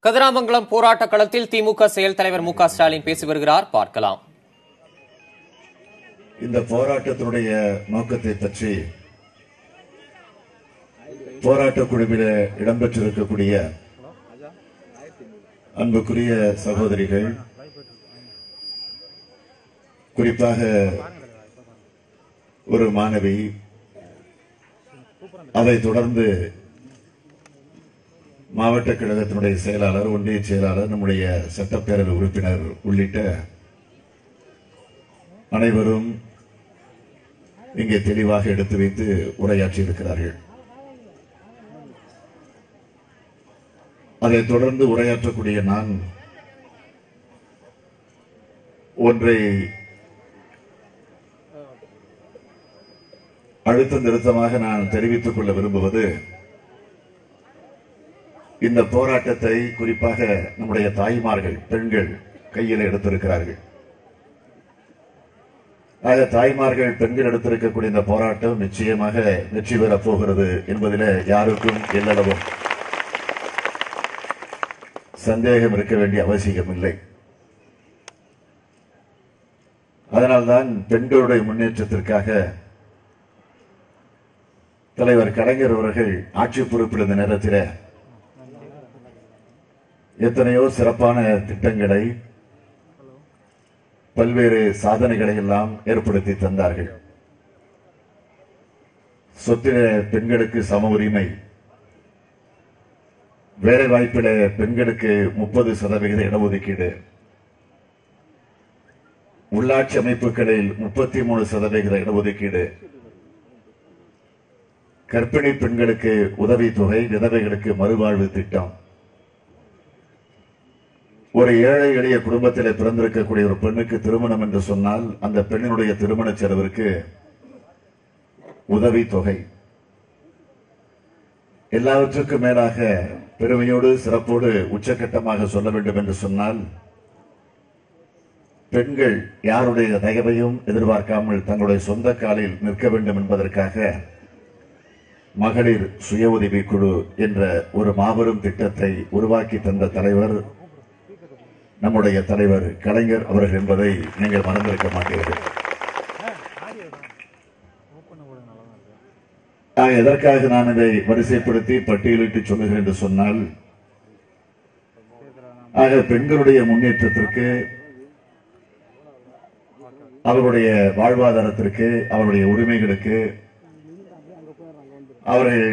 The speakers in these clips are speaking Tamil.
கதிராமங்கலம் போராட்ட களத்தில் திமுக செயல் தலைவர் மு க ஸ்டாலின் பேசி வருகிறார். பார்க்கலாம். இந்த போராட்டத்தினுடைய நோக்கத்தை பற்றி போராட்ட குழுவில் இடம்பெற்றிருக்கக்கூடிய அன்புக்குரிய சகோதரிகள், குறிப்பாக ஒரு மாணவி, அதைத் தொடர்ந்து மாவட்ட கழகத்தினுடைய செயலாளர், ஒன்றிய செயலாளர், நம்முடைய சட்டப்பேரவை உறுப்பினர் உள்ளிட்ட அனைவரும் இங்கே தெளிவாக எடுத்து வைத்து உரையாற்றி இருக்கிறார்கள். அதைத் தொடர்ந்து உரையாற்றக்கூடிய நான் ஒன்றை அழுத்த நிறுத்தமாக நான் தெரிவித்துக் கொள்ள விரும்புவது, இந்த போராட்டத்தை குறிப்பாக நம்முடைய தாய்மார்கள், பெண்கள் கையில் எடுத்திருக்கிறார்கள். ஆக தாய்மார்கள், பெண்கள் எடுத்திருக்கக்கூடிய இந்த போராட்டம் நிச்சயமாக வெற்றி பெறப் போகிறது என்பதில் யாருக்கும் எல்லளவும் சந்தேகம் இருக்க வேண்டிய அவசியம் இல்லை. அதனால்தான் பெண்களுடைய முன்னேற்றத்திற்காக தலைவர் கலைஞர் அவர்கள் ஆட்சி பொறுப்பில் இருந்த நேரத்தில் எத்தனையோ சிறப்பான திட்டங்களை, பல்வேறு சாதனைகளை எல்லாம் ஏற்படுத்தி தந்தார்கள். சொத்தில பெண்களுக்கு சம உரிமை, வேலை வாய்ப்பில பெண்களுக்கு 30% இடஒதுக்கீடு, உள்ளாட்சி அமைப்புகளில் 33% இடஒதுக்கீடு, கர்ப்பிணி பெண்களுக்கு உதவித்தொகை, விதவைகளுக்கு மறுவாழ்வு திட்டம், ஒரு ஏழை எளிய குடும்பத்தில் பிறந்திருக்கக்கூடிய ஒரு பெண்ணுக்கு திருமணம் என்று சொன்னால் அந்த பெண்ணினுடைய திருமண செலவிற்கு உதவித்தொகை, எல்லாவற்றுக்கும் மேலாக பெருமையோடு சிறப்போடு உச்சகட்டமாக சொல்ல வேண்டும் என்று சொன்னால், பெண்கள் யாருடைய தயவையும் எதிர்பார்க்காமல் தங்களுடைய சொந்த காலில் நிற்க வேண்டும் என்பதற்காக மகளிர் சுய உதவி குழு என்ற ஒரு மாபெரும் திட்டத்தை உருவாக்கி தந்த தலைவர் நம்முடைய தலைவர் கலைஞர் அவர்கள் என்பதை நீங்கள் மறந்திருக்க மாட்டீர்கள். எதற்காக நான் இதை வரிசைப்படுத்தி பட்டியலிட்டு சொல்லுகிறேன் என்று சொன்னால், ஆக பெண்களுடைய முன்னேற்றத்திற்கு, அவர்களுடைய வாழ்வாதாரத்திற்கு, அவருடைய உரிமைகளுக்கு அவர்கள்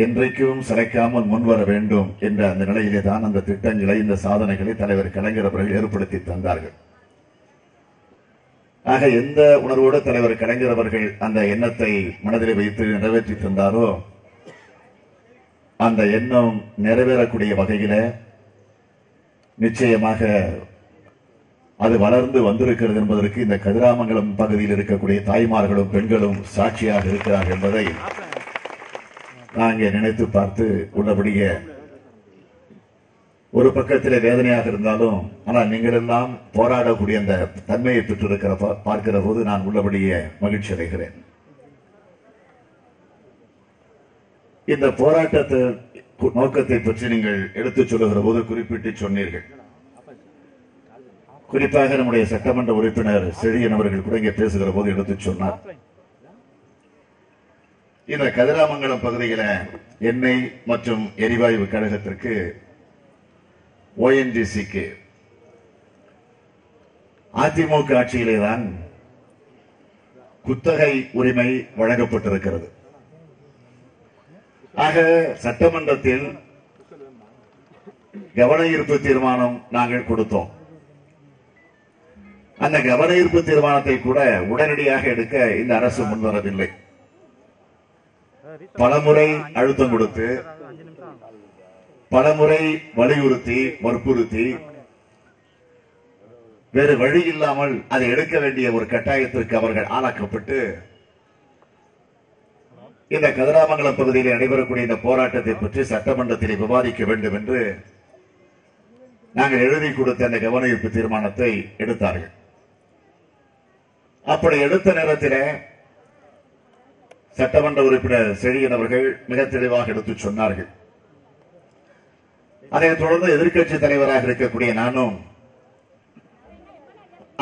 என்றைக்கும் சிலைக்காமல் முன்வர வேண்டும் என்ற அந்த நிலையிலே தான் அந்த திட்டங்களை, இந்த சாதனைகளை தலைவர் கலைஞர் அவர்கள் ஏற்படுத்தி தந்தார்கள். ஆக எந்த உணர்வோடு தலைவர் கலைஞர் அவர்கள் அந்த எண்ணத்தை மனதில் வைத்து நிறைவேற்றி தந்தாரோ, அந்த எண்ணம் நிறைவேறக்கூடிய வகையில நிச்சயமாக அது வளர்ந்து வந்திருக்கிறது என்பதற்கு இந்த கதிராமங்கலம் பகுதியில் இருக்கக்கூடிய தாய்மார்களும் பெண்களும் சாட்சியாக இருக்கிறார்கள் என்பதை நாங்கள் நினைத்து பார்த்து உள்ளபடியே ஒரு பக்கத்திலே வேதனையாக இருந்தாலும், ஆனால் நீங்கள் எல்லாம் போராடக்கூடிய அந்த தன்மையை பெற்றிருக்கிற பார்க்கிற போது நான் உள்ளபடியே மகிழ்ச்சி அடைகிறேன். இந்த போராட்டத்தை நோக்கத்தை பற்றி நீங்கள் எடுத்துச் சொல்லுகிற போது குறிப்பிட்டு சொன்னீர்கள். குறிப்பாக நம்முடைய சட்டமன்ற உறுப்பினர் செழியன் அவர்கள் கூட இங்கே பேசுகிற போது எடுத்துச் சொன்னார், இந்த கதிராமங்கலம் பகுதியில் எண்ணெய் மற்றும் எரிவாயு கழகத்திற்கு, ONGCக்கு அதிமுக ஆட்சியிலேதான் குத்தகை உரிமை வழங்கப்பட்டிருக்கிறது. ஆக சட்டமன்றத்தில் கவன ஈர்ப்பு தீர்மானம் நாங்கள் கொடுத்தோம். அந்த கவன ஈர்ப்பு தீர்மானத்தை கூட உடனடியாக எடுக்க இந்த அரசு முன்வரவில்லை. பலமுறை அழுத்தம் கொடுத்து, பலமுறை வலியுறுத்தி, வற்புறுத்தி, வேறு வழி இல்லாமல் அதை எடுக்க வேண்டிய ஒரு கட்டாயத்திற்கு அவர்கள் ஆளாக்கப்பட்டு இந்த கதிராமங்கலம் பகுதியில் நடைபெறக்கூடிய இந்த போராட்டத்தை பற்றி சட்டமன்றத்தில் விவாதிக்க வேண்டும் என்று நாங்கள் எழுதி கொடுத்த அந்த கவன ஈர்ப்பு தீர்மானத்தை எடுத்தார்கள். அப்படி எடுத்த நேரத்தில் சட்டமன்ற உறுப்பினர் செழியன் அவர்கள் மிக தெளிவாக எடுத்துச் சொன்னார்கள், அதைத் தொடர்ந்து எதிர்க்கட்சி தலைவராக இருக்கக்கூடிய நானும்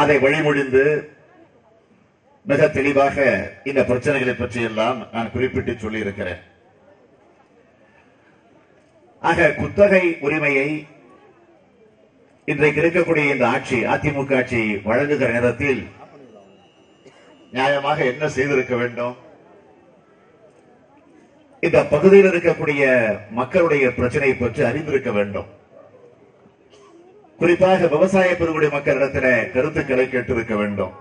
அதை வழிமொழிந்து மிக தெளிவாக இந்த பிரச்சனைகளை பற்றி எல்லாம் நான் குறிப்பிட்டு சொல்லி இருக்கிறேன். ஆக குத்தகை உரிமையை இன்றைக்கு இருக்கக்கூடிய இந்த ஆட்சி, அதிமுக ஆட்சி வழங்குகிற நேரத்தில் நியாயமாக என்ன செய்திருக்க வேண்டும்? இந்த பகுதியில் இருக்கக்கூடிய மக்களுடைய பிரச்சனையை பற்றி அறிந்திருக்க வேண்டும். குறிப்பாக விவசாய பெருங்குடி மக்களிடத்தில் கருத்துக்களை கேட்டிருக்க வேண்டும்.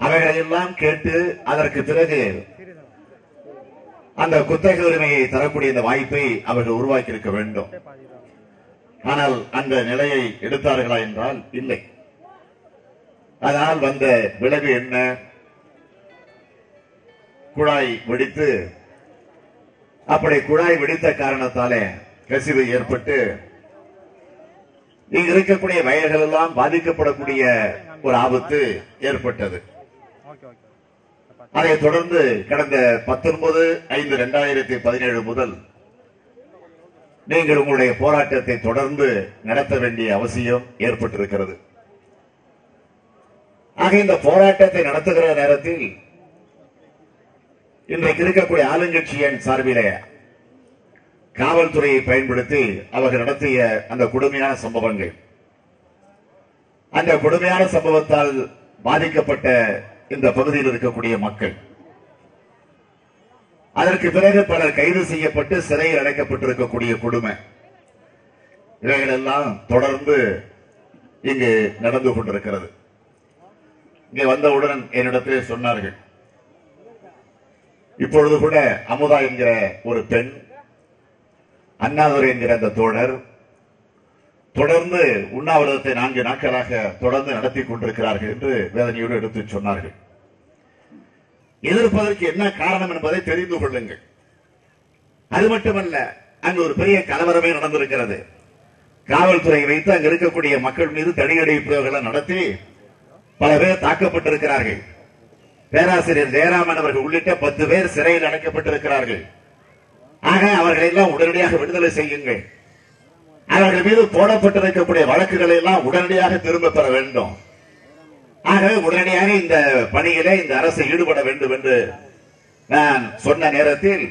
அவைகளையெல்லாம் கேட்டு அதற்கு பிறகு அந்த குத்தகை உரிமையை தரக்கூடிய இந்த வாய்ப்பை அவர்கள் உருவாக்கி இருக்க வேண்டும். ஆனால் அந்த நிலையை எடுத்தார்களா என்றால் இல்லை. அதனால் வந்த விளைவு என்ன? குழாய் வெடித்து, அப்படி குழாய் வெடித்த காரணத்தாலே கசிவு ஏற்பட்டு இங்கு இருக்கக்கூடிய வயல்கள் எல்லாம் பாதிக்கப்படக்கூடிய ஒரு ஆபத்து ஏற்பட்டது. அதைத் தொடர்ந்து கடந்த 19/5/2017 முதல் நீங்கள் உங்களுடைய போராட்டத்தை தொடர்ந்து நடத்த வேண்டிய அவசியம் ஏற்பட்டிருக்கிறது. ஆக இந்த போராட்டத்தை நடத்துகிற நேரத்தில் இன்றைக்கு இருக்கக்கூடிய ஆளுங்கட்சியின் சார்பிலே காவல்துறையை பயன்படுத்தி அவர்கள் நடத்திய அந்த கொடுமையான சம்பவங்கள், அந்த கொடுமையான சம்பவத்தால் பாதிக்கப்பட்ட இந்த பகுதியில் இருக்கக்கூடிய மக்கள், அதற்கு பிறகு பலர் கைது செய்யப்பட்டு சிறையில் அடைக்கப்பட்டிருக்கக்கூடிய கொடுமை, இவைகள் எல்லாம் தொடர்ந்து இங்கு நடந்து கொண்டிருக்கிறது. இங்கே வந்தவுடன் என்னிடத்திலே சொன்னார்கள், இப்பொழுது கூட அமுதா என்கிற ஒரு பெண், அண்ணாதுரை என்கிற அந்த தோழர் தொடர்ந்து உண்ணாவிரதத்தை 4 நாட்களாக தொடர்ந்து நடத்தி கொண்டிருக்கிறார்கள் என்று வேதனையோடு எடுத்து சொன்னார்கள். எதிர்ப்பதற்கு என்ன காரணம் என்பதை தெரிந்து கொள்ளுங்கள். அது மட்டுமல்ல, அங்கு ஒரு பெரிய கலவரமே நடந்திருக்கிறது. காவல்துறை வைத்து அங்கு இருக்கக்கூடிய மக்கள் மீது தடியடி பிரயோகங்களை நடத்தி பல பேர் தாக்கப்பட்டிருக்கிறார்கள். பேராசிரியர் ஜெயராமன் அவர்கள் உள்ளிட்ட 10 பேர் சிறையில் அடைக்கப்பட்டிருக்கிறார்கள். ஆக அவர்களை எல்லாம் உடனடியாக விடுதலை செய்யுங்கள். அவர்கள் மீது போடப்பட்டிருக்கக்கூடிய வழக்குகளை எல்லாம் உடனடியாக திரும்ப பெற வேண்டும். ஆகவே உடனடியாக இந்த பணியிலே இந்த அரசு ஈடுபட வேண்டும் என்று நான் சொன்ன நேரத்தில்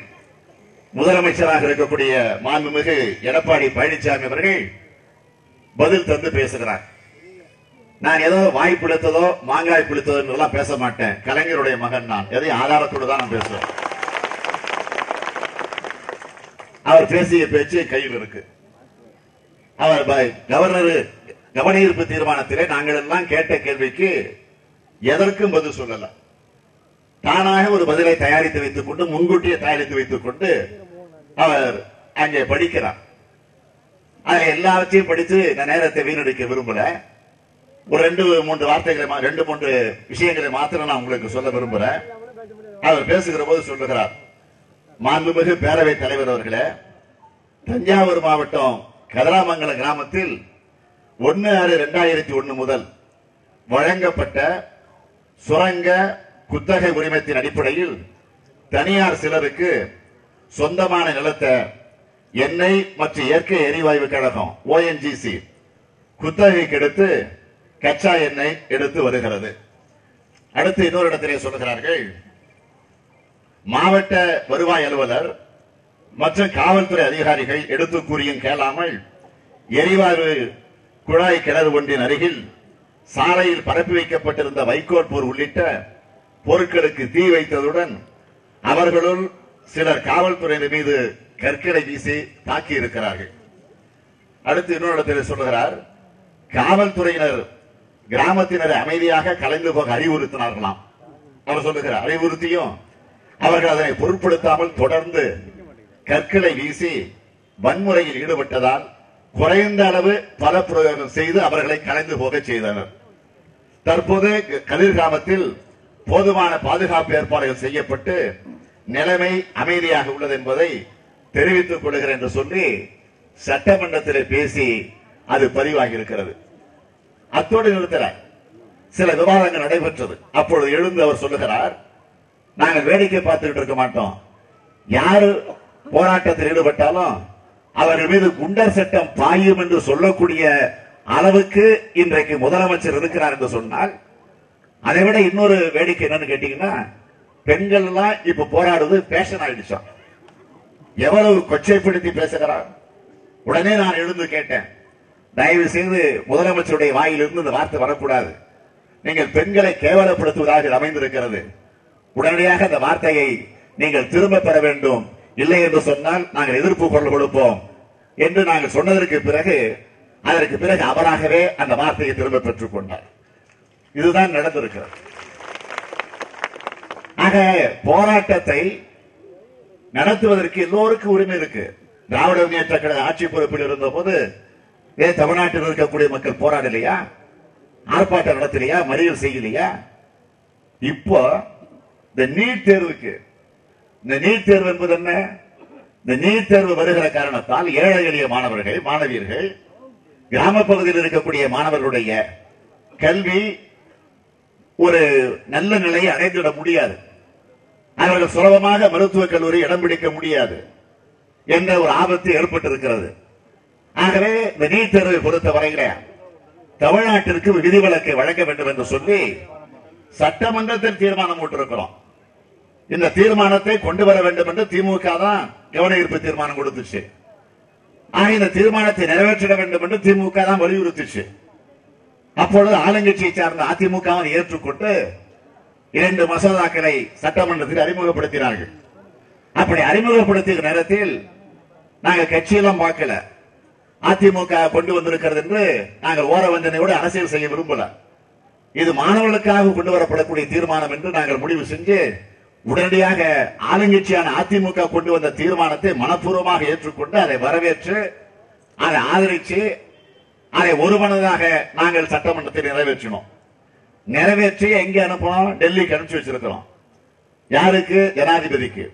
முதலமைச்சராக இருக்கக்கூடிய மாண்புமிகு எடப்பாடி பழனிசாமி அவர்கள் பதில் தந்து பேசுகிறார். நான் ஏதோ வாய் பிடித்ததோ மாங்காய் பிடித்ததோ என்றெல்லாம் பேச மாட்டேன். கலைஞருடைய மகன் நான். எதையும் ஆதாரத்தோடு தான் நான் பேசுவேன். அவர் பேசிய பேச்சு கையில் இருக்கு. அவர் கவர்னர் கவனஈர்ப்பு தீர்மானத்திலே நாங்கள் எல்லாம் கேட்ட கேள்விக்கு எதற்கும் பதில் சொல்லல. தானாக ஒரு பதிலை தயாரித்து வைத்துக் கொண்டு, முன்கூட்டியே தயாரித்து வைத்துக் கொண்டு அவர் அங்கே படிக்கிறார். அதில் எல்லாவற்றையும் படித்து நான் நேரத்தை வீணடிக்க விரும்பல. ஒரு 2-3 வார்த்தைகளை 2-3 விஷயங்களை மாத்திரம் நான் உங்களுக்கு சொல்ல விரும்புறேன். அவர் பேசுகிற போது சொல்லுகிறார், மாண்புமிகு பேரவைத் தலைவர் அவர்களே, தஞ்சாவூர் மாவட்டம் கதிராமங்கலம் கிராமத்தில் 1/6/2001 முதல் வழங்கப்பட்ட சுரங்க குத்தகை உரிமத்தின் அடிப்படையில் தனியார் சிலருக்கு சொந்தமான நிலத்தை எண்ணெய் மற்றும் இயற்கை எரிவாயு கழகம் ONGC குத்தகைக்கு எடுத்து கச்சா எண்ணெய் எடுத்து வருகிறது. அடுத்து இன்னொரு இடத்திலே சொல்லுகிறார்கள், மாவட்ட வருவாய் அலுவலர் மற்றும் காவல்துறை அதிகாரிகள் எடுத்து கூறியும் கேளாமல் எரிவாயு குழாய் கிணறு ஒன்றின் அருகில் சாலையில் பரப்பி வைக்கப்பட்டிருந்த வைக்கோல் போர் உள்ளிட்ட பொருட்களுக்கு தீ வைத்ததுடன் அவர்களுள் சிலர் காவல்துறையினர் மீது கற்களை வீசி தாக்கி இருக்கிறார்கள். அடுத்து இன்னொரு இடத்தில் சொல்லுகிறார், காவல்துறையினர் கிராமத்தினரை அமைதியாக கலைந்து போக அறிவுறுத்தினார்களாம். அவர் சொல்லுகிறார், அறிவுறுத்தியும் அவர்கள் அதனை பொருட்படுத்தாமல் தொடர்ந்து கற்களை வீசி வன்முறையில் ஈடுபட்டதால் குறைந்த அளவு பல பிரயோகம் செய்து அவர்களை கலைந்து போக செய்தனர். தற்போது கதிர் கிராமத்தில் போதுமான பாதுகாப்பு ஏற்பாடுகள் செய்யப்பட்டு நிலைமை அமைதியாக உள்ளது என்பதை தெரிவித்துக் கொள்கிறேன் என்று சொல்லி சட்டமன்றத்தில் பேசி அது பதிவாகி இருக்கிறது. அத்தோடு நிறுத்தல, சில விவாதங்கள் நடைபெற்றது. அப்பொழுது எழுந்து அவர் சொல்லுகிறார், நாங்கள் வேடிக்கை பார்த்துக்கிட்டு இருக்க மாட்டோம். யாரு போராட்டத்தில் ஈடுபட்டாலும் அவர்கள் மீது குண்டர் சட்டம் பாயும் என்று சொல்லக்கூடிய அளவுக்கு இன்றைக்கு முதலமைச்சர் இருக்கிறார் என்று சொன்னால், அதை விட இன்னொரு வேடிக்கை என்னன்னு கேட்டீங்கன்னா, பெண்கள் எல்லாம் இப்ப போராடுவது பேஷன் ஆயிடுச்சா. எவ்வளவு கொச்சைப்படுத்தி பேசுகிறார். உடனே நான் எழுந்து கேட்டேன், தயவு செய்து முதலமைச்சருடைய வாயிலிருந்து இந்த வார்த்தை வரக்கூடாது. நீங்கள் பெண்களை கேவலப்படுத்துவதாக அமைந்திருக்கிறது. உடனடியாக அந்த வார்த்தையை நீங்கள் திரும்ப பெற வேண்டும். இல்லை என்று சொன்னால் நாங்கள் எதிர்ப்பு குரல் கொடுப்போம் என்று நாங்கள் சொன்னதற்கு பிறகு அதற்கு பிறகு அவராகவே அந்த வார்த்தையை திரும்ப பெற்றுக் கொண்டார். இதுதான் நடந்திருக்கிறது. ஆக போராட்டத்தை நடத்துவதற்கு எல்லோருக்கும் உரிமை இருக்கு. திராவிட முன்னேற்ற கழக ஆட்சி பொறுப்பில் இருந்த போது ஏன் தமிழ்நாட்டில் இருக்கக்கூடிய மக்கள் போராடலையா, ஆர்ப்பாட்டம் நடத்தலையா, மறியல் செய்யலையா? இப்போ இந்த நீட் தேர்வுக்கு, இந்த நீட் தேர்வு என்பது என்ன? இந்த நீட் தேர்வு வருகிற காரணத்தால் ஏழை எளிய மாணவர்கள், மாணவியர்கள், கிராம பகுதியில் இருக்கக்கூடிய மாணவர்களுடைய கல்வி ஒரு நல்ல நிலையை அடைந்துவிட முடியாது. அவர்கள் சுலபமாக மருத்துவக் கல்லூரி இடம் பிடிக்க முடியாது என்ற ஒரு ஆபத்து ஏற்பட்டிருக்கிறது. ஆகவே இந்த நீட் தேர்வை பொறுத்தவரையில தமிழ்நாட்டிற்கு விதிவிலக்கை வழங்க வேண்டும் என்று சொல்லி சட்டமன்றத்தில் தீர்மானம் போட்டிருக்கிறோம். இந்த தீர்மானத்தை கொண்டு வர வேண்டும் என்று திமுக தான் கவன ஈர்ப்பு தீர்மானம் கொடுத்துச்சு. ஆக இந்த தீர்மானத்தை நிறைவேற்ற வேண்டும் என்று திமுக தான் வலியுறுத்துச்சு. அப்பொழுது ஆளுங்கட்சியை சார்ந்த அதிமுக ஏற்றுக்கொண்டு 2 மசோதாக்களை சட்டமன்றத்தில் அறிமுகப்படுத்தினார்கள். அப்படி அறிமுகப்படுத்திய நேரத்தில் நாங்கள் கட்சியெல்லாம் பார்க்கல, அதிமுக கொண்டு வந்திருக்கிறது என்று நாங்கள் ஓர வஞ்சனையோடு அரசியல் செய்ய விரும்பல. இது மாணவர்களுக்காக கொண்டு வரப்படக்கூடிய தீர்மானம் என்று நாங்கள் முடிவு செஞ்சு உடனடியாக ஆளுங்கட்சியான அதிமுக கொண்டு வந்த தீர்மானத்தை மனப்பூர்வமாக ஏற்றுக்கொண்டு அதை வரவேற்று அதை ஆதரித்து அதை ஒருமனதாக நாங்கள் சட்டமன்றத்தில் நிறைவேற்றினோம். நிறைவேற்றி எங்கே அனுப்பணும்? டெல்லிக்கு அனுப்பிச்சு வச்சிருக்கிறோம். யாருக்கு? ஜனாதிபதிக்கு.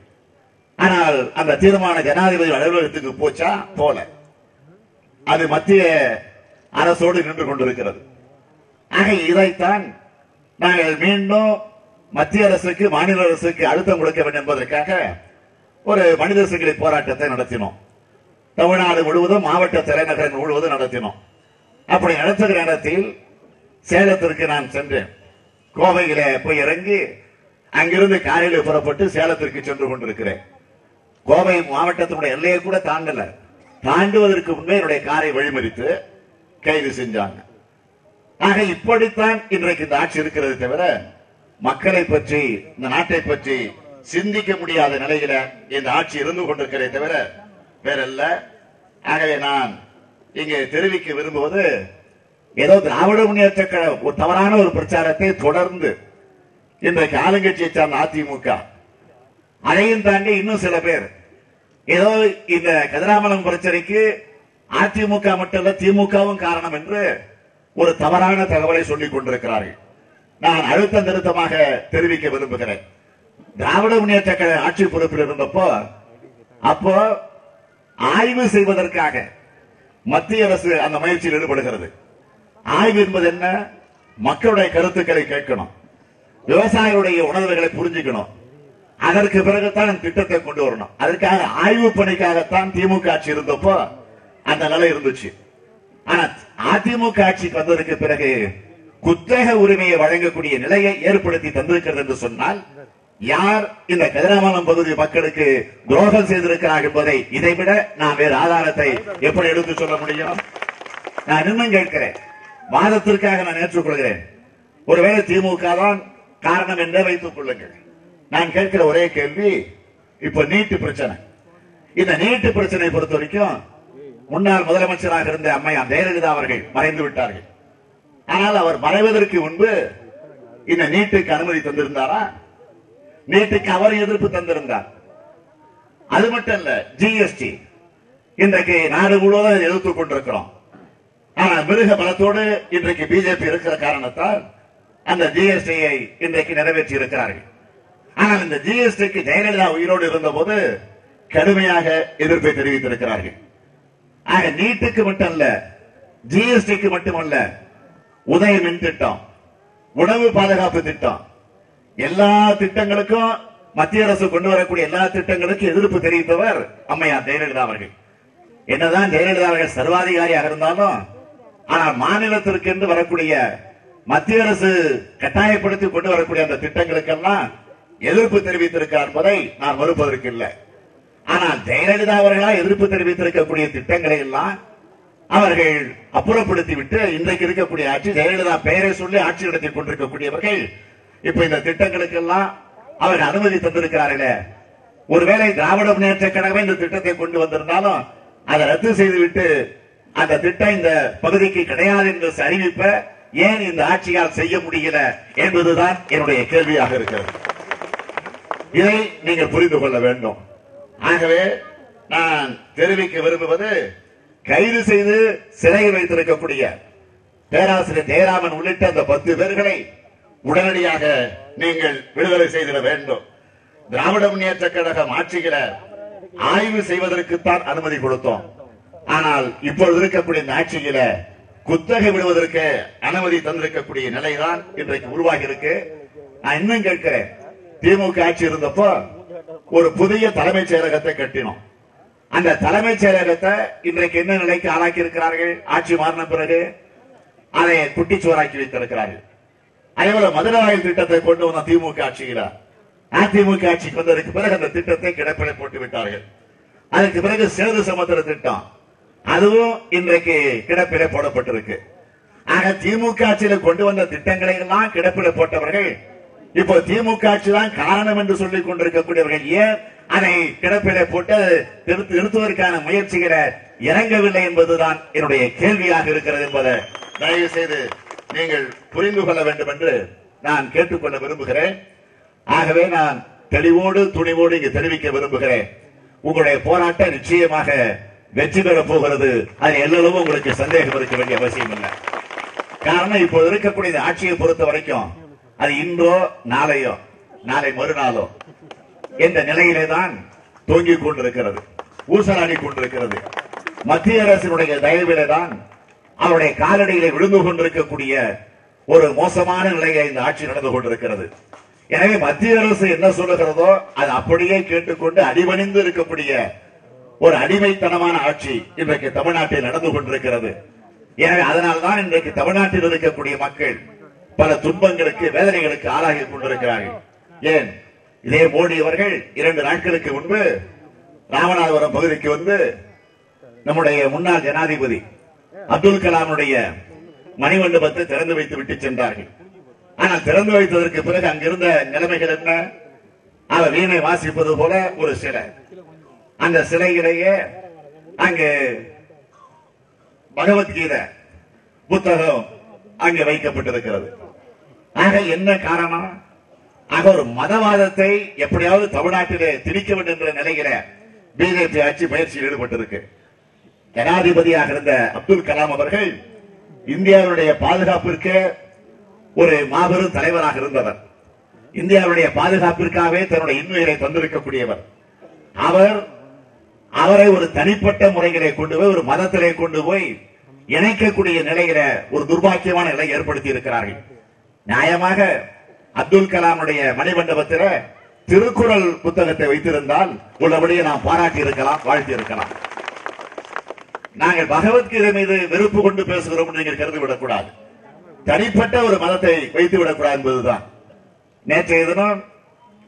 ஆனால் அந்த தீர்மானம் ஜனாதிபதி அலுவலகத்துக்கு போச்சா? போல. அது மத்திய அரசோடு நின்று கொண்டிருக்கிறது. ஆக இதைத்தான் நாங்கள் மீண்டும் மத்திய அரசுக்கு, மாநில அரசுக்கு அழுத்தம் கொடுக்க வேண்டும் என்பதற்காக ஒரு மனித சங்கிலி போராட்டத்தை நடத்தினோம். தமிழ்நாடு முழுவதும், மாவட்ட தலைநகரங்கள் முழுவதும் நடத்தினோம். அப்படி நடத்துகிற நேரத்தில் சேலத்திற்கு நான் சென்றேன். கோவையில போய் இறங்கி அங்கிருந்து காரில் புறப்பட்டு சேலத்திற்கு சென்று கொண்டிருக்கிறேன். கோவை மாவட்டத்தினுடைய எல்லையை கூட தாண்டல. தாண்டுவதற்கு முன்பே என்னுடைய காரை வழிமறித்து கைது செஞ்சாங்க. ஆக இப்படித்தான் இன்றைக்கு இந்த ஆட்சி இருக்கிறது தவிர மக்களை பற்றி, இந்த நாட்டை பற்றி சிந்திக்க முடியாத நிலையில இந்த ஆட்சி இருந்து கொண்டிருக்கிறதே தவிர வேறல்ல. ஆகவே நான் இங்கே தெரிவிக்க விரும்புவது, ஏதோ திராவிட முன்னேற்ற கழகம் ஒரு தவறான ஒரு பிரச்சாரத்தை தொடர்ந்து இன்றைக்கு ஆளுங்கட்சியை சார்ந்த அதிமுக, அதையும் தாண்டி இன்னும் சில பேர் ஏதோ இந்த கதிராமலம் பிரச்சனைக்கு அதிமுக மட்டுமல்ல திமுகவும் காரணம் என்று ஒரு தவறான தகவலை சொல்லிக் கொண்டிருக்கிறார்கள். நான் அழுத்தம் திருத்தமாக தெரிவிக்க விரும்புகிறேன். திராவிட முன்னேற்ற கழக ஆட்சி பொறுப்பில் இருந்தப்போ அப்போ ஆய்வு செய்வதற்காக மத்திய அரசு அந்த முயற்சியில் ஈடுபடுகிறது. ஆய்வு என்பது என்ன? மக்களுடைய கருத்துக்களை கேட்கணும், விவசாயிகளுடைய உணர்வுகளை புரிஞ்சுக்கணும், அதற்கு பிறகுதான் திட்டத்தை கொண்டு வரணும். அதற்காக ஆய்வு பணிக்காகத்தான் திமுக ஆட்சி இருந்தப்போ அந்த நிலை இருந்துச்சு. ஆனா அதிமுக ஆட்சிக்கு வந்ததற்கு பிறகு குத்தக உரிமையை வழங்கக்கூடிய நிலையை ஏற்படுத்தி தந்திருக்கிறது என்று சொன்னால், யார் இந்த கதிராமலம் பகுதி மக்களுக்கு துரோகம் செய்திருக்கிறார் என்பதை இதைவிட நான் வேறு ஆதாரத்தை எப்படி எடுத்து சொல்ல முடியும்? நான் இன்னும் கேட்கிறேன், வாதத்திற்காக நான் ஏற்றுக்கொள்கிறேன். ஒருவேளை திமுக தான் காரணம் என்றே வைத்துக் கொள்ளுங்கள். நான் கேட்கிற ஒரே கேள்வி, இப்ப நீட்டு பிரச்சனை. இந்த நீட்டு பிரச்சனை பொறுத்த வரைக்கும் முன்னாள் முதலமைச்சராக இருந்த அம்மையார் ஜெயலலிதா அவர்கள் மறைந்து விட்டார்கள். ஆனால் அவர் மறைவதற்கு முன்பு இந்த நீட்டுக்கு அனுமதி தந்திருந்தாரா? நீட்டுக்கு அவர் எதிர்ப்பு தந்திருந்தார். அது மட்டும் இல்ல, ஜிஎஸ்டி இன்றைக்கு நாடு முழுவதும் எதிர்த்துக் கொண்டிருக்கிறோம். ஆனால் மிருக பலத்தோடு இன்றைக்கு பிஜேபி இருக்கிற காரணத்தால் அந்த ஜிஎஸ்டியை இன்றைக்கு நிறைவேற்றி இருக்கிறார்கள். ஆனால் இந்த ஜிஎஸ்டிக்கு ஜெயலலிதா உயிரோடு இருந்த போது கடுமையாக எதிர்ப்பை தெரிவித்திருக்கிறார்கள். ஆக நீட்டுக்கு மட்டுமல்ல, ஜிஎஸ்டிக்கு மட்டுமல்ல, உதய மின் திட்டம், உணவு பாதுகாப்பு திட்டம், எல்லா திட்டங்களுக்கும் மத்திய அரசு கொண்டு வரக்கூடிய எல்லா திட்டங்களுக்கும் எதிர்ப்பு தெரிவித்தவர் அம்மையார் ஜெயலலிதா அவர்கள். என்னதான் ஜெயலலிதா அவர்கள் சர்வாதிகாரியாக இருந்தாலும், ஆனால் மாநிலத்திற்கு என்று வரக்கூடிய மத்திய அரசு கட்டாயப்படுத்தி கொண்டு வரக்கூடிய அந்த திட்டங்களுக்கெல்லாம் எதிர்ப்பு தெரிவித்திருக்கிறார் என்பதை நான் மறுப்பதற்கு இல்லை. ஆனால் ஜெயலலிதா அவர்களா எதிர்ப்பு தெரிவித்திருக்கக்கூடிய திட்டங்களை எல்லாம் அவர்கள் அப்புறப்படுத்திவிட்டு இன்றைக்கு இருக்கக்கூடிய ஆட்சி, ஜெயலலிதா பெயரை சொல்லி ஆட்சி நடத்தி கொண்டிருக்கக்கூடியவர்கள் இப்ப இந்த திட்டங்களுக்கு எல்லாம் அவர்கள் அனுமதி தந்திருக்கிறார்களே. ஒருவேளை திராவிட முன்னேற்ற கழகம் இந்த திட்டத்தை கொண்டு வந்திருந்தாலும் அதை ரத்து செய்துவிட்டு அந்த திட்டம் இந்த பகுதிக்கு கிடையாது என்று அறிவிப்ப ஏன் இந்த ஆட்சியால் செய்ய முடியல என்பதுதான் என்னுடைய கேள்வியாக இருக்கிறது. இதை நீங்கள் புரிந்து கொள்ள வேண்டும். ஆகவே நான் தெரிவிக்க விரும்புவது, கைது செய்து சிறையில் வைத்திருக்கக்கூடிய பேராசிரியர் ஜெயராமன் உள்ளிட்ட அந்த 10 பேர்களை உடனடியாக நீங்கள் விடுதலை செய்திட வேண்டும். திராவிட முன்னேற்ற கழகம் ஆட்சியில ஆய்வு செய்வதற்குத்தான் அனுமதி கொடுத்தோம். ஆனால் இப்பொழுது இருக்கக்கூடிய இந்த ஆட்சியில குத்தகை விடுவதற்கு அனுமதி தந்திருக்கக்கூடிய நிலைதான் இன்றைக்கு உருவாகி இருக்கு. நான் இன்னும் கேட்கிறேன், திமுக ஆட்சி இருந்தப்போ ஒரு புதிய தலைமைச் செயலகத்தை கட்டினோம். அந்த தலைமைச் செயலகத்தை இன்றைக்கு என்ன நிலைக்கு ஆளாக்கி இருக்கிறார்கள்? ஆட்சி மாறின பிறகு அதை குட்டிச்சுவராக்கி வைத்திருக்கிறார்கள். அதேபோல மதுராயில் திட்டத்தை கொண்டு வந்த திமுக ஆட்சியில, அதிமுக ஆட்சிக்கு வந்ததற்கு பிறகு அந்த திட்டத்தை கிடப்பிலை போட்டு விட்டார்கள். அதற்கு பிறகு சேது சமுத்திர திட்டம், அதுவும் இன்றைக்கு கிடப்பிலே போடப்பட்டிருக்கு. ஆக திமுக ஆட்சியில கொண்டு வந்த திட்டங்களை எல்லாம் கிடப்பிலே போட்டவர்கள் இப்போ திமுக ஆட்சி தான் காரணம் என்று சொல்லிக் கொண்டிருக்கக்கூடியவர்கள் ஏன் அதை கிடப்பிலே போட்டு நிறுத்துவதற்கான முயற்சிகளை இறங்கவில்லை என்பதுதான் என்னுடைய கேள்வியாக இருக்கிறது என்பதை தயவு செய்து நீங்கள் புரிந்து கொள்ள வேண்டும் என்று நான் கேட்டுக்கொள்ள விரும்புகிறேன். ஆகவே நான் தெளிவோடு துணிவோடு இங்கு தெரிவிக்க விரும்புகிறேன், உங்களுடைய போராட்டம் நிச்சயமாக வெற்றி பெறப் போகிறது. அது எல்லளவும் உங்களுக்கு சந்தேகம் இருக்க வேண்டிய அவசியம் இல்லை. காரணம், இப்போது இருக்கக்கூடிய ஆட்சியை பொறுத்த வரைக்கும் அது இன்றோ நாளையோ நாளை மறுநாளோ என்ற நிலையிலே தான் தூங்கிக் கொண்டிருக்கிறது, ஊசலாடி கொண்டிருக்கிறது. மத்திய அரசினுடைய தயவிலே தான் அவருடைய காலடியிலே விழுந்து கொண்டிருக்கக்கூடிய ஒரு மோசமான நிலையை இந்த ஆட்சி நடந்து கொண்டிருக்கிறது. எனவே மத்திய அரசு என்ன சொல்லுகிறதோ அது அப்படியே கேட்டுக்கொண்டு அடிபணிந்து இருக்கக்கூடிய ஒரு அடிமைத்தனமான ஆட்சி இன்றைக்கு தமிழ்நாட்டில் நடந்து கொண்டிருக்கிறது. எனவே அதனால்தான் இன்றைக்கு தமிழ்நாட்டில் இருக்கக்கூடிய மக்கள் பல துன்பங்களுக்கு, வேதனைகளுக்கு ஆளாகி கொண்டிருக்கிறார்கள். ஏன், இதே மோடி அவர்கள் 2 நாட்களுக்கு முன்பு ராமநாதபுரம் பகுதிக்கு வந்து நம்முடைய முன்னாள் ஜனாதிபதி அப்துல் கலாமுடைய மணிமண்டபத்தை திறந்து வைத்து விட்டு சென்றார்கள். ஆனால் திறந்து வைத்ததற்கு பிறகு அங்கிருந்த நிலைமைகள் என்ன? அவர் வீணை வாசிப்பது போல ஒரு சிலை, அந்த சிலையிலேயே அங்கு பகவத்கீதை புத்தகம் அங்கே வைக்கப்பட்டிருக்கிறது. ஆக என்ன காரணம்? ஆக ஒரு மதவாதத்தை எப்படியாவது தமிழ்நாட்டிலே திணிக்க வேண்டும் என்ற நிலையில பிஜேபி ஆட்சி பயிற்சியில் ஈடுபட்டிருக்கு. ஜனாதிபதியாக இருந்த அப்துல் கலாம் அவர்கள் இந்தியாவுடைய பாதுகாப்பிற்கு ஒரு மாபெரும் தலைவராக இருந்தவர். இந்தியாவுடைய பாதுகாப்பிற்காகவே தன்னுடைய இன்னுயிரை தந்திருக்கக்கூடியவர். அவரை ஒரு தனிப்பட்ட முறைகளை கொண்டு போய், ஒரு மதத்திலே கொண்டு போய் இணைக்கக்கூடிய நிலையில ஒரு துர்பாக்கியமான நிலை ஏற்படுத்தி இருக்கிறார்கள். நியாயமாக அப்துல் கலாமுடைய மணிமண்டபத்தில் திருக்குறள் புத்தகத்தை வைத்திருந்தால் உள்ளபடியே நாம் பாராட்டி இருக்கலாம், வாழ்த்தி இருக்கலாம். நாங்கள் பகவத்கீதை மீது வெறுப்பு கொண்டு பேசுகிறோம் என்று நீங்கள் கருதிவிடக் கூடாது. தனிப்பட்ட ஒரு மதத்தை வைத்து விடக்கூடாது என்பதுதான். நேற்றைய தினம்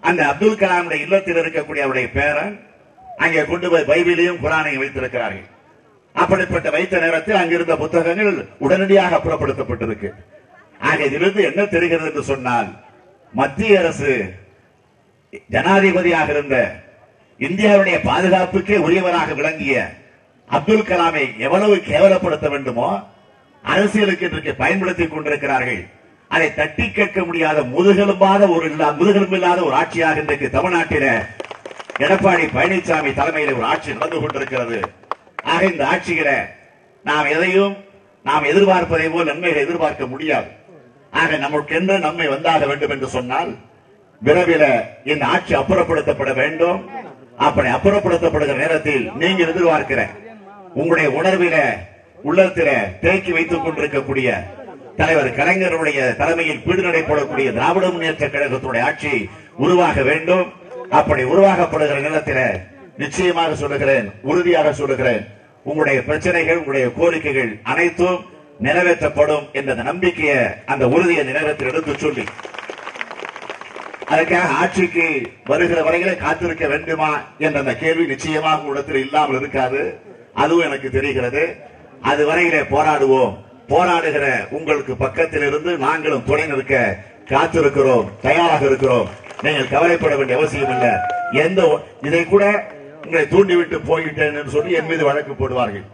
அந்த அப்துல் கலாமுடைய இல்லத்தில் இருக்கக்கூடிய அவருடைய பேரன் அங்கே கொண்டு போய் பைபிளையும் குரானையும் வைத்திருக்கிறார்கள். அப்படிப்பட்ட வைத்த நேரத்தில் அங்கிருந்த புத்தகங்கள் உடனடியாக அப்புறப்படுத்தப்பட்டிருக்கு. ஆக இதிலிருந்து என்ன தெரிகிறது என்று சொன்னால், மத்திய அரசு ஜனாதிபதியாக இருந்த, இந்தியாவுடைய பாதுகாப்புக்கே உரியவராக விளங்கிய அப்துல் கலாமை எவ்வளவு கேவலப்படுத்த வேண்டுமோ அரசியலுக்கு இன்றைக்கு பயன்படுத்திக் கொண்டிருக்கிறார்கள். அதை தட்டி கேட்க முடியாத முதுகெலும்பில்லாத ஒரு ஆட்சியாக இன்றைக்கு தமிழ்நாட்டில் எடப்பாடி பழனிசாமி தலைமையில் ஒரு ஆட்சி நடந்து கொண்டிருக்கிறது. ஆக இந்த ஆட்சியில நாம் எதையும் நாம் எதிர்பார்ப்பதை போல் நன்மைகளை எதிர்பார்க்க முடியாது. ஆக நமக்கென்று நன்மை வந்தாக வேண்டும் என்று சொன்னால் விரைவில் இந்த ஆட்சி அப்புறப்படுத்தப்பட வேண்டும். அப்படி அப்புறப்படுத்தப்படுகிற நேரத்தில் நீங்க எதிர்பார்க்கிற உங்களுடைய உணர்வில உள்ளத்தில தேக்கி வைத்துக் கொண்டிருக்கக்கூடிய தலைவர் கலைஞருடைய தலைமையில் பீடுநடை போடக்கூடிய திராவிட முன்னேற்ற கழகத்துடைய ஆட்சி உருவாக வேண்டும். அப்படி உருவாக்கப்படுகிற நேரத்தில் நிச்சயமாக சொல்லுகிறேன், உறுதியாக சொல்லுகிறேன், உங்களுடைய பிரச்சனைகள், உங்களுடைய கோரிக்கைகள் அனைத்தும் நிறைவேற்றப்படும் என்ற நம்பிக்கையை, அந்த உறுதியை நிறைவேற்ற எடுத்து சொல்லி, அதற்காக ஆட்சிக்கு வருகிற வரையிலே காத்திருக்க வேண்டுமா என்ற அந்த கேள்வி நிச்சயமாக உங்களிடத்தில் இல்லாமல் இருக்காது. அதுவும் எனக்கு தெரிகிறது. அது வரையிலே போராடுவோம். போராடுகிற உங்களுக்கு பக்கத்தில் இருந்து நாங்களும் துணை நிற்க காத்திருக்கிறோம், தயாராக இருக்கிறோம். நீங்கள் கவலைப்பட வேண்டிய அவசியம் இல்லை. இதை கூட உங்களை தூண்டிவிட்டு போயிட்டேன் என்று சொல்லி என் மீது வழக்கு போடுவார்கள்.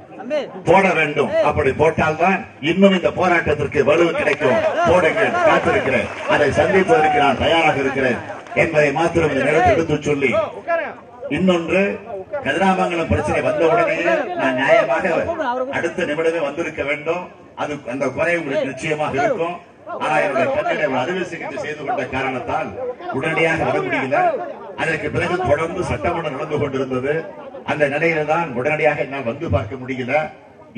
போட வேண்டும். அப்படி போட்டால்தான் இன்னும் இந்த போராட்டத்திற்கு வலு கிடைக்கும். போடுங்கள், காத்திருக்கிறேன். அதை சந்திப்பதற்கு நான் தயாராக இருக்கிறேன் என்பதை மாத்திரம் இந்த நேரத்தில் எடுத்து சொல்லி, இன்னொன்று, கதிராமங்கலம் பிரச்சனை வந்த உடனே நான் நியாயமாக அடுத்த நிமிடமே வந்திருக்க வேண்டும். அது அந்த குறை உங்களுக்கு நிச்சயமாக இருக்கும். ஆனா என்னுடைய கண்ணிலே அறுவை சிகிச்சை செய்து கொண்ட காரணத்தால் உடனடியாக வர முடியல. அதற்கு பிறகு தொடர்ந்து சட்டமன்றம் நடந்து கொண்டிருந்தது. அந்த நிலையில தான் உடனடியாக என்னால் வந்து பார்க்க முடியல.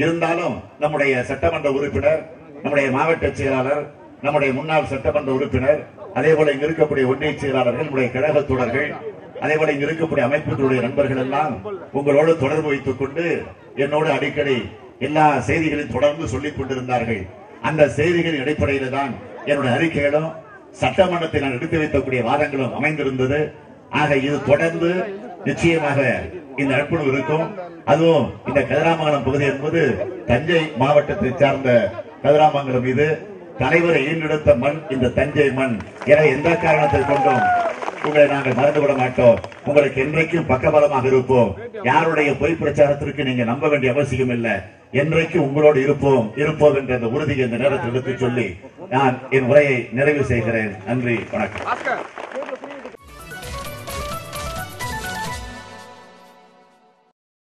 இருந்தாலும் நம்முடைய சட்டமன்ற உறுப்பினர், நம்முடைய மாவட்ட செயலாளர், நம்முடைய முன்னாள் சட்டமன்ற உறுப்பினர், அதே போல இங்க இருக்கக்கூடிய ஒன்றிய செயலாளர்கள், நம்முடைய கழக தோழர்கள், அதே போல இங்க இருக்கக்கூடிய அமைப்புகளுடைய நண்பர்கள் எல்லாம் உங்களோடு தொடர்பு வைத்துக் கொண்டு என்னோடு அடிக்கடி எல்லா செய்திகளையும் தொடர்ந்து சொல்லிக் கொண்டிருந்தார்கள். அந்த செய்திகளின் அடிப்படையில தான் என்னுடைய அறிக்கைகளும் சட்டமன்றத்தில் நான் எடுத்து வைக்கக்கூடிய வாதங்களும் அமைந்திருந்தது. ஆக இது தொடர்ந்து நிச்சயமாக இந்த நட்புணர்வு இருக்கும். அதுவும் இந்த கதிராமங்கலம் பகுதி என்பது தஞ்சை மாவட்டத்தை சார்ந்த கதிராமங்கலம். இது தலைவரை ஈண்டெடுத்த மண் இந்த தஞ்சை மண். என எந்த காரணத்தை கொண்டும் உங்களை நாங்கள் மறந்துவிட மாட்டோம். உங்களுக்கு என்றைக்கும் பக்கபலமாக இருப்போம். யாருடைய பொய் பிரச்சாரத்திற்கு நீங்க நம்ப வேண்டிய அவசியம் இல்லை. என்றைக்கும் உங்களோடு இருப்போம் என்ற அந்த உறுதியை இந்த நேரத்தில் எடுத்து சொல்லி நான் என் உரையை நிறைவு செய்கிறேன். நன்றி, வணக்கம்.